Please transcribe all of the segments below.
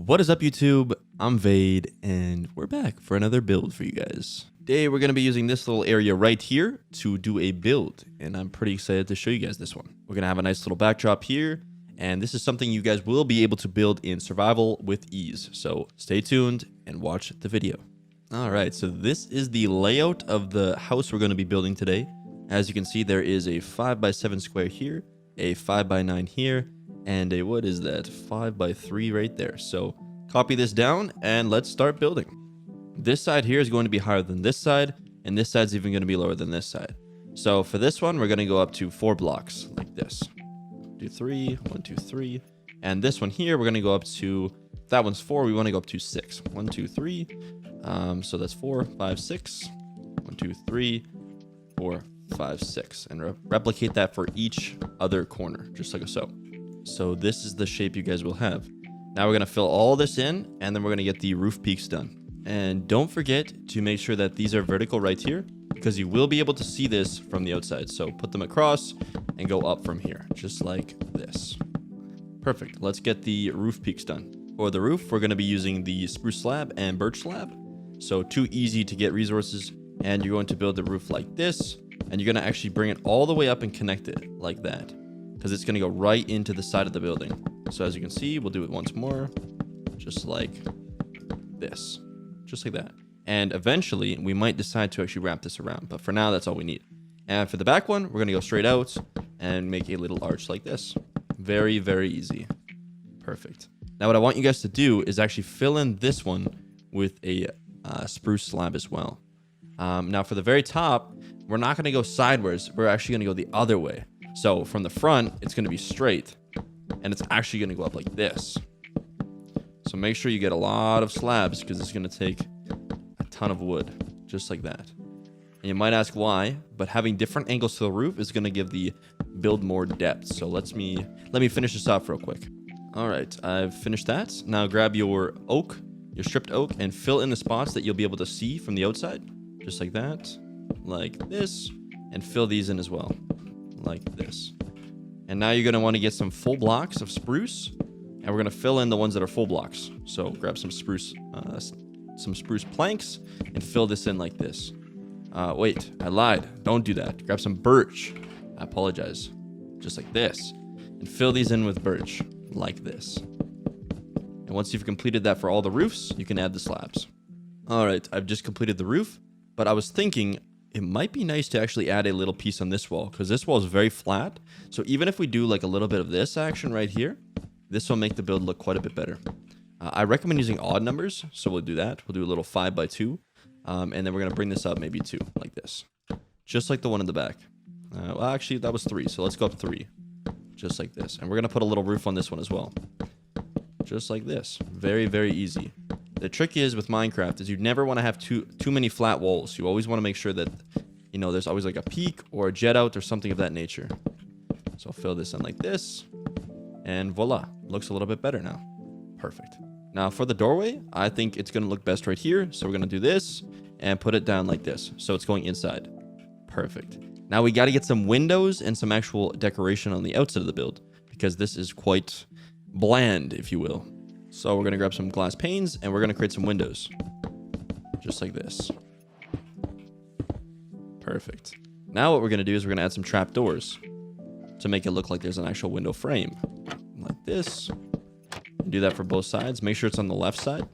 What is up, YouTube? I'm Vade, and we're back for another build for you guys. Today, we're going to be using this little area right here to do a build, and I'm pretty excited to show you guys this one. We're going to have a nice little backdrop here, and this is something you guys will be able to build in survival with ease. So stay tuned and watch the video. All right, so this is the layout of the house we're going to be building today. As you can see, there is a 5x7 square here, a 5x9 here, and a, what is that, 5x3 right there. So copy this down and let's start building. This side here is going to be higher than this side, and this side's even going to be lower than this side. So for this one, we're going to go up to 4 blocks like this. 1, 2, 3, 1, 2, 3. And this one here, we're going to go up to, that one's 4, we want to go up to 6. 1, 2, 3. So that's 4, 5, 6. 1, 2, 3, 4, 5, 6. And replicate that for each other corner, just like so. So this is the shape you guys will have. Now we're going to fill all this in, and then we're going to get the roof peaks done. And don't forget to make sure that these are vertical right here, because you will be able to see this from the outside. So put them across and go up from here, just like this. Perfect. Let's get the roof peaks done. For the roof, we're going to be using the spruce slab and birch slab. So too easy to get resources. And you're going to build the roof like this, and you're going to actually bring it all the way up and connect it like that, because it's going to go right into the side of the building. So as you can see, we'll do it once more, just like this, just like that. And eventually we might decide to actually wrap this around, but for now, that's all we need. And for the back one, we're going to go straight out and make a little arch like this. Very, very easy. Perfect. Now what I want you guys to do is actually fill in this one with a spruce slab as well. Now for the very top, we're not going to go sideways. We're actually going to go the other way. So from the front, it's going to be straight, and it's actually going to go up like this. So make sure you get a lot of slabs, because it's going to take a ton of wood, just like that. And you might ask why, but having different angles to the roof is going to give the build more depth. So let me finish this off real quick. All right, I've finished that. Now grab your oak, your stripped oak, and fill in the spots that you'll be able to see from the outside, just like that, like this, and fill these in as well, like this. And now you're going to want to get some full blocks of spruce, and we're going to fill in the ones that are full blocks. So grab some spruce planks and fill this in like this. Wait, I lied. Don't do that. Grab some birch. I apologize. Just like this, and fill these in with birch like this. And once you've completed that for all the roofs, you can add the slabs. All right, I've just completed the roof, but I was thinking it might be nice to actually add a little piece on this wall, because this wall is very flat. So even if we do like a little bit of this action right here, this will make the build look quite a bit better. I recommend using odd numbers, so we'll do that. We'll do a little 5x2, and then we're going to bring this up maybe 2, like this. Just like the one in the back. Well, actually, that was 3, so let's go up 3. Just like this. And we're going to put a little roof on this one as well. Just like this. Very, very easy. The trick is with Minecraft is you never want to have too many flat walls. You always want to make sure that, you know, there's always like a peak or a jet out or something of that nature. So I'll fill this in like this, and voila, looks a little bit better now. Perfect. Now for the doorway, I think it's going to look best right here. So we're going to do this and put it down like this. So it's going inside. Perfect. Now we got to get some windows and some actual decoration on the outside of the build, because this is quite bland, if you will. So we're going to grab some glass panes, and we're going to create some windows. Just like this. Perfect. Now what we're going to do is we're going to add some trapdoors to make it look like there's an actual window frame. Like this. Do that for both sides. Make sure it's on the left side.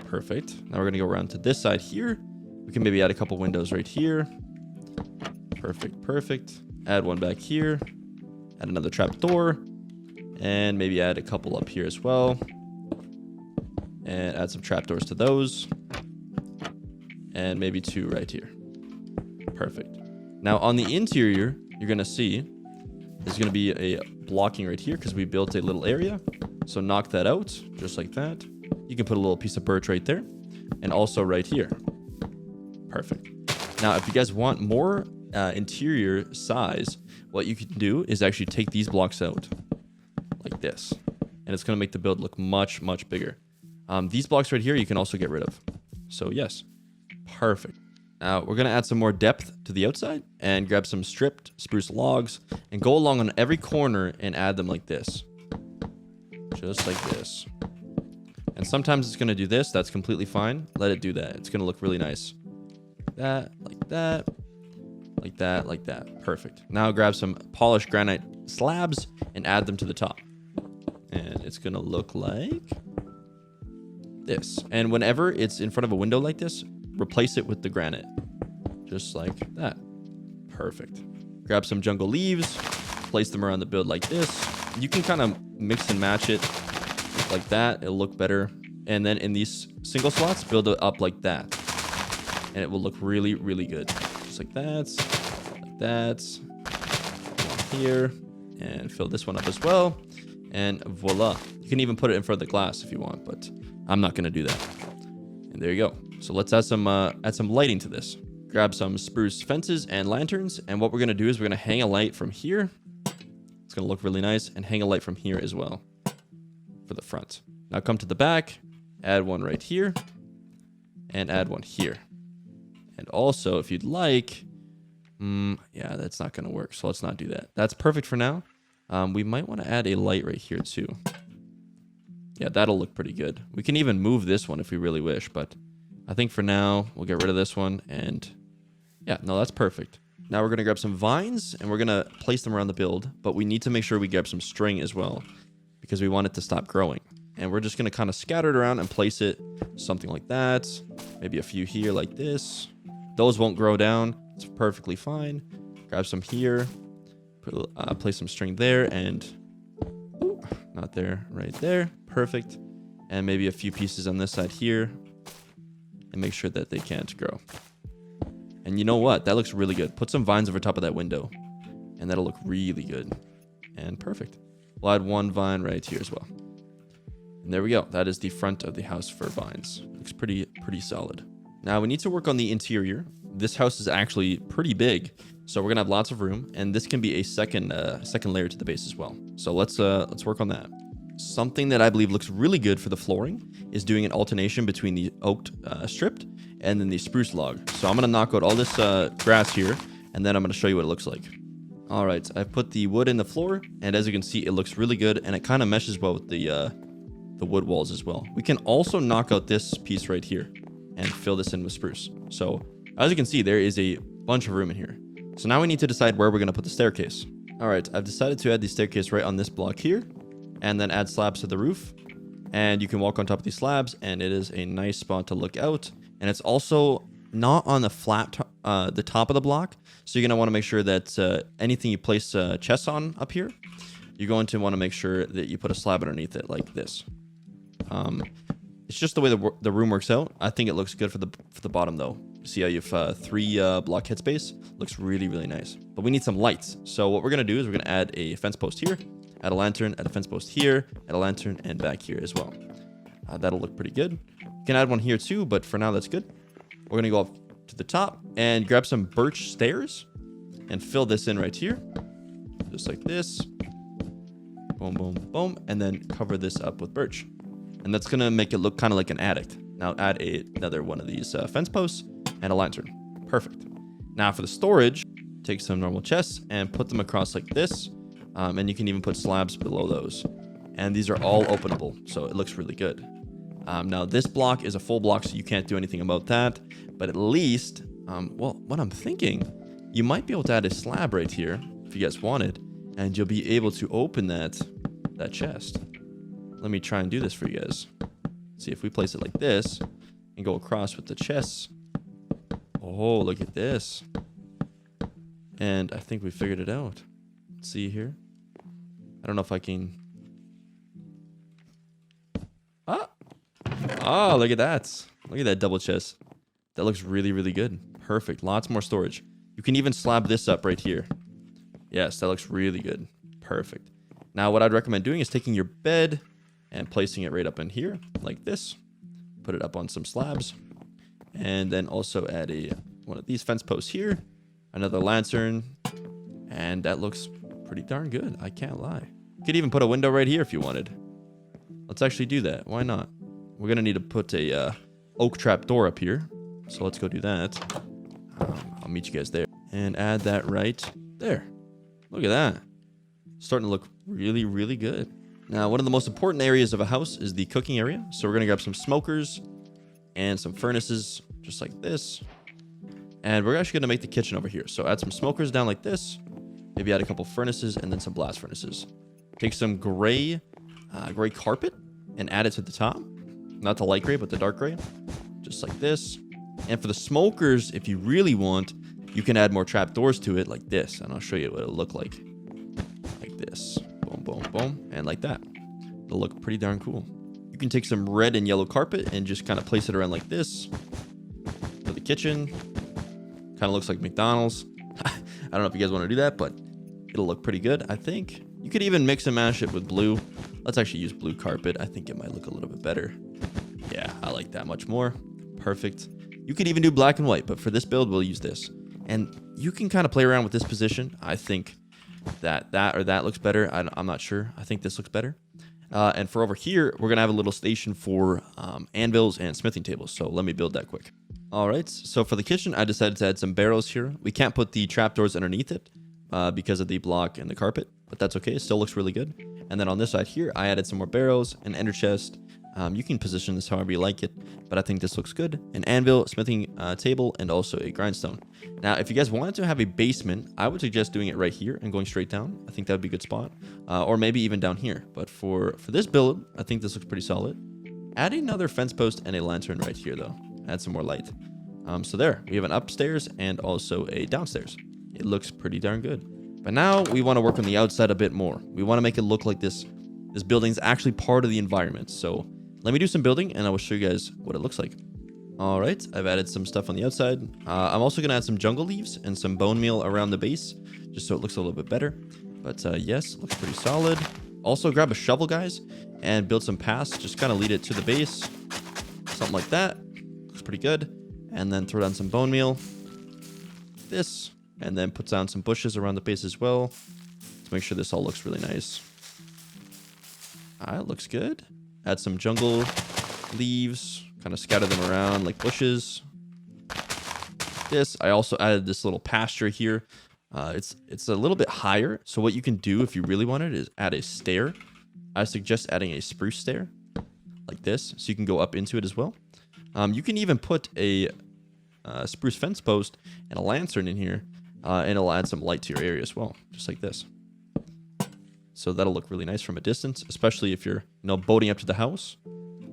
Perfect. Now we're going to go around to this side here. We can maybe add a couple windows right here. Perfect, perfect. Add one back here. Add another trapdoor. And maybe add a couple up here as well. And add some trapdoors to those. And maybe 2 right here. Perfect. Now on the interior, you're going to see there's going to be a blocking right here, because we built a little area. So knock that out, just like that. You can put a little piece of birch right there. And also right here. Perfect. Now, if you guys want more interior size, what you can do is actually take these blocks out. Like this, and it's going to make the build look much, much bigger. These blocks right here you can also get rid of. So yes, perfect. Now we're going to add some more depth to the outside and grab some stripped spruce logs and go along on every corner and add them like this. Just like this. And sometimes it's going to do this. That's completely fine. Let it do that. It's going to look really nice. That, like that, like that, like that. Perfect. Now grab some polished granite slabs and add them to the top. And it's going to look like this. And whenever it's in front of a window like this, replace it with the granite. Just like that. Perfect. Grab some jungle leaves, place them around the build like this. You can kind of mix and match it like that. It'll look better. And then in these single slots, build it up like that. And it will look really, really good. Just like that. Like that. Here. And fill this one up as well. And voila. You can even put it in front of the glass if you want, but I'm not going to do that. And there you go. So let's add some lighting to this. Grab some spruce fences and lanterns. And what we're going to do is we're going to hang a light from here. It's going to look really nice. And hang a light from here as well for the front. Now come to the back. Add one right here. And add one here. And also, if you'd like... yeah, that's not going to work. So let's not do that. That's perfect for now. We might want to add a light right here too. Yeah, that'll look pretty good. We can even move this one if we really wish. But I think for now, we'll get rid of this one. And... yeah, no, that's perfect. Now we're going to grab some vines and we're going to place them around the build, but we need to make sure we grab some string as well because we want it to stop growing. And we're just going to kind of scatter it around and place it something like that. Maybe a few here like this. Those won't grow down. It's perfectly fine. Grab some here, place some string there and not there, right there. Perfect. And maybe a few pieces on this side here and make sure that they can't grow. And you know what? That looks really good. Put some vines over top of that window. And that'll look really good. And perfect. We'll add one vine right here as well. And there we go. That is the front of the house for vines. Looks pretty solid. Now we need to work on the interior. This house is actually pretty big. So we're going to have lots of room. And this can be a second layer to the base as well. So let's work on that. Something that I believe looks really good for the flooring is doing an alternation between the oak stripped and then the spruce log. So I'm going to knock out all this grass here, and then I'm going to show you what it looks like. All right, I've put the wood in the floor, and as you can see, it looks really good, and it kind of meshes well with the wood walls as well. We can also knock out this piece right here and fill this in with spruce. So as you can see, there is a bunch of room in here. So now we need to decide where we're going to put the staircase. All right, I've decided to add the staircase right on this block here, and then add slabs to the roof. And you can walk on top of these slabs, and it is a nice spot to look out. And it's also not on the the top of the block. So you're going to want to make sure that anything you place chests on up here, you're going to want to make sure that you put a slab underneath it like this. It's just the way the room works out. I think it looks good for the bottom though. See how you have 3 block headspace? Looks really, really nice. But we need some lights. So what we're going to do is we're going to add a fence post here, add a lantern, add a fence post here, add a lantern, and back here as well. That'll look pretty good. You can add one here too, but for now that's good. We're going to go up to the top and grab some birch stairs and fill this in right here. Just like this. Boom, boom, boom. And then cover this up with birch. And that's going to make it look kind of like an attic. Now add another one of these fence posts and a lantern. Perfect. Now for the storage, take some normal chests and put them across like this. And you can even put slabs below those. And these are all openable, so it looks really good. Now this block is a full block, so you can't do anything about that. But at least, well, what I'm thinking, you might be able to add a slab right here if you guys wanted, and you'll be able to open that chest. Let me try and do this for you guys. See if we place it like this and go across with the chests. Oh, look at this. And I think we figured it out. Let's see here. I don't know if I can. Oh, look at that. Look at that double chest. That looks really, really good. Perfect. Lots more storage. You can even slab this up right here. Yes, that looks really good. Perfect. Now, what I'd recommend doing is taking your bed and placing it right up in here like this. Put it up on some slabs. And then also add one of these fence posts here. Another lantern. And that looks pretty darn good. I can't lie. You could even put a window right here if you wanted. Let's actually do that. Why not? We're going to need to put a oak trap door up here. So let's go do that. I'll meet you guys there. And add that right there. Look at that. Starting to look really, really good. Now, one of the most important areas of a house is the cooking area. So we're going to grab some smokers and some furnaces, just like this. And we're actually going to make the kitchen over here. So add some smokers down like this. Maybe add a couple furnaces and then some blast furnaces. Take some gray carpet and add it to the top. Not the light gray, but the dark gray. Just like this. And for the smokers, if you really want, you can add more trapdoors to it like this. And I'll show you what it'll look like. Like this. Boom, boom, boom. And like that. It'll look pretty darn cool. You can take some red and yellow carpet and just kind of place it around like this. For the kitchen. Kind of looks like McDonald's. I don't know if you guys want to do that, but it'll look pretty good, I think. You could even mix and mash it with blue. Let's actually use blue carpet. I think it might look a little bit better. Yeah, I like that much more. Perfect. You could even do black and white, but for this build, we'll use this. And you can kind of play around with this position. I think that looks better. I'm not sure. I think this looks better. And for over here, we're going to have a little station for anvils and smithing tables. So let me build that quick. All right, so for the kitchen, I decided to add some barrels here. We can't put the trapdoors underneath it because of the block and the carpet, but that's okay. It still looks really good. And then on this side here, I added some more barrels, an ender chest. You can position this however you like it, but I think this looks good. An anvil, smithing table, and also a grindstone. Now, if you guys wanted to have a basement, I would suggest doing it right here and going straight down. I think that would be a good spot. Or maybe even down here. But for this build, I think this looks pretty solid. Add another fence post and a lantern right here, though. Add some more light. So there, we have an upstairs and also a downstairs. It looks pretty darn good. But now we want to work on the outside a bit more. We want to make it look like this building's actually part of the environment. So let me do some building and I will show you guys what it looks like. All right, I've added some stuff on the outside. I'm also going to add some jungle leaves and some bone meal around the base, just so it looks a little bit better. But yes, looks pretty solid. Also grab a shovel, guys, and build some paths. Just kind of lead it to the base. Something like that. Looks pretty good. And then throw down some bone meal. This. And then put down some bushes around the base as well. To make sure this all looks really nice. Alright, looks good. Add some jungle leaves. Kind of scatter them around like bushes. This. I also added this little pasture here. It's a little bit higher. So what you can do if you really want it is add a stair. I suggest adding a spruce stair. Like this. So you can go up into it as well. You can even put a spruce fence post and a lantern in here, and it'll add some light to your area as well, just like this. So that'll look really nice from a distance, especially if you're, boating up to the house.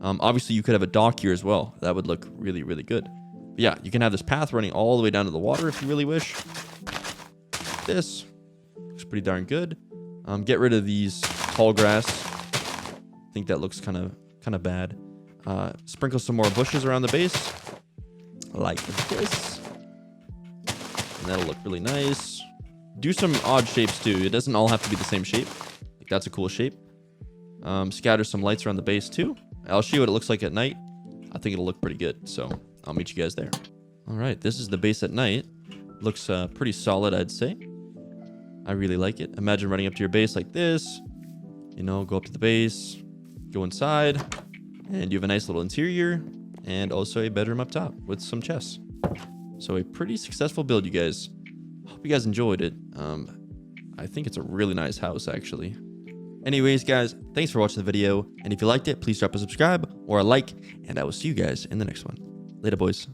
Obviously, you could have a dock here as well. That would look really, really good. But yeah, you can have this path running all the way down to the water if you really wish. This looks pretty darn good. Get rid of these tall grass. I think that looks kind of bad. Sprinkle some more bushes around the base, like this. And that'll look really nice. Do some odd shapes too. It doesn't all have to be the same shape. Like that's a cool shape. Scatter some lights around the base too. I'll show you what it looks like at night. I think it'll look pretty good. So I'll meet you guys there. All right, this is the base at night. Looks pretty solid, I'd say. I really like it. Imagine running up to your base like this. Go up to the base, go inside. And you have a nice little interior and also a bedroom up top with some chests. So a pretty successful build, you guys. Hope you guys enjoyed it. I think it's a really nice house, actually. Anyways, guys, thanks for watching the video. And if you liked it, please drop a subscribe or a like. And I will see you guys in the next one. Later, boys.